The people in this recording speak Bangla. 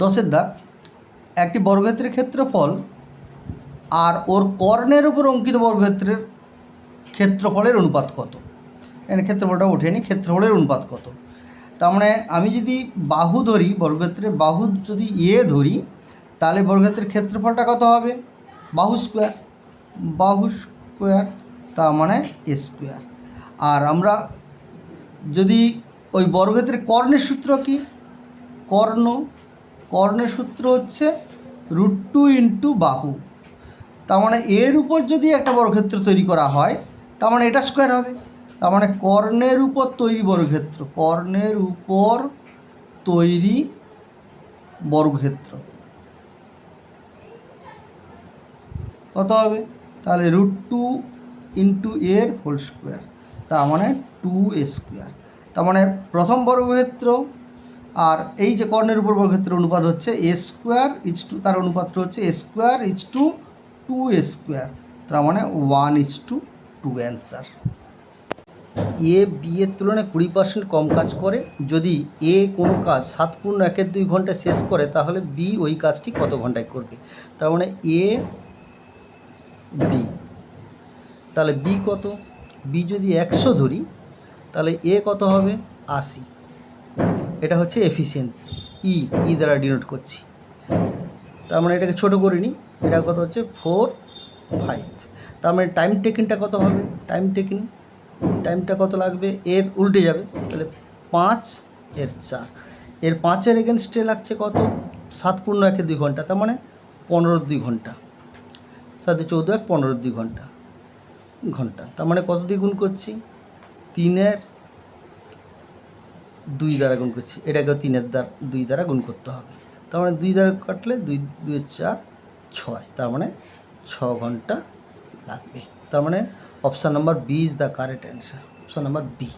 10-এর দাগ, একটি বর্গক্ষেত্রের ক্ষেত্রফল আর ওর কর্ণের উপর অঙ্কিত বর্গক্ষেত্রের ক্ষেত্রফলের অনুপাত কত। এখানে ক্ষেত্রফলটা ওঠেনি, ক্ষেত্রফলের অনুপাত কত। তার মানে আমি যদি বাহু ধরি, বর্গক্ষেত্রের বাহু যদি ধরি, তাহলে বর্গক্ষেত্রের ক্ষেত্রফলটা কত হবে? বাহু স্কোয়ার, বাহু স্কোয়ার, তার মানে স্কোয়ার। আর আমরা যদি ওই বর্গক্ষেত্রের কর্ণের সূত্র কি? কর্ণের সূত্র হচ্ছে √2 ইন্টু বাহু। তার মানে এর উপর যদি একটা বর্গক্ষেত্র তৈরি করা হয়, তার মানে এটা স্কোয়ার হবে। তার মানে কর্ণের উপর তৈরি বর্গক্ষেত্র, কর্ণের উপর তৈরি বর্গক্ষেত্র কত হবে? তাহলে √2 ইন্টু এর হোল স্কোয়ার, তার মানে 2a স্কোয়ার। তার মানে প্রথম বর্গক্ষেত্র আর এই যে কর্ণের উপর বর্গক্ষেত্রের অনুপাত হচ্ছে a স্কোয়ার ইজ টু, তার অনুপাতটা হচ্ছে a square is to 2a square, তার মানে 1:2 অ্যান্সার। এ বি এর তুলনায় 20% কম কাজ করে। যদি এ কোনো কাজ 7+1/2 ঘন্টা শেষ করে, তাহলে বি ওই কাজটি কত ঘন্টায় করবে? তার মানে এ বি, তাহলে বি কত? বি যদি 100 ধরি, তাহলে এ কত হবে? 80। এটা হচ্ছে এফিসিয়েন্সি, ই দ্বারা ডিনোট করছি। তার মানে এটাকে ছোটো করে নিই, এটা কত হচ্ছে 4, 5। তার মানে টাইম টেকিংটা কত হবে? টাইমটা কত লাগবে? এর উল্টে যাবে, তাহলে 5 এর 4, এর 5-এর এগেনস্টে লাগছে কত? 7+1/2 ঘন্টা, তার মানে 15-2 ঘন্টা, 7+14 15-2 ঘন্টা। তার মানে কত দিয়ে গুণ করছি? 3-2 দ্বারা গুণ করছি, এটাকেও 3-2 দ্বারা গুণ করতে হবে। তার মানে 2 দ্বারা কাটলে 2-2 4, 6, তার মানে 6 ঘন্টা লাগবে। তার মানে option number b is the correct answer, option number B.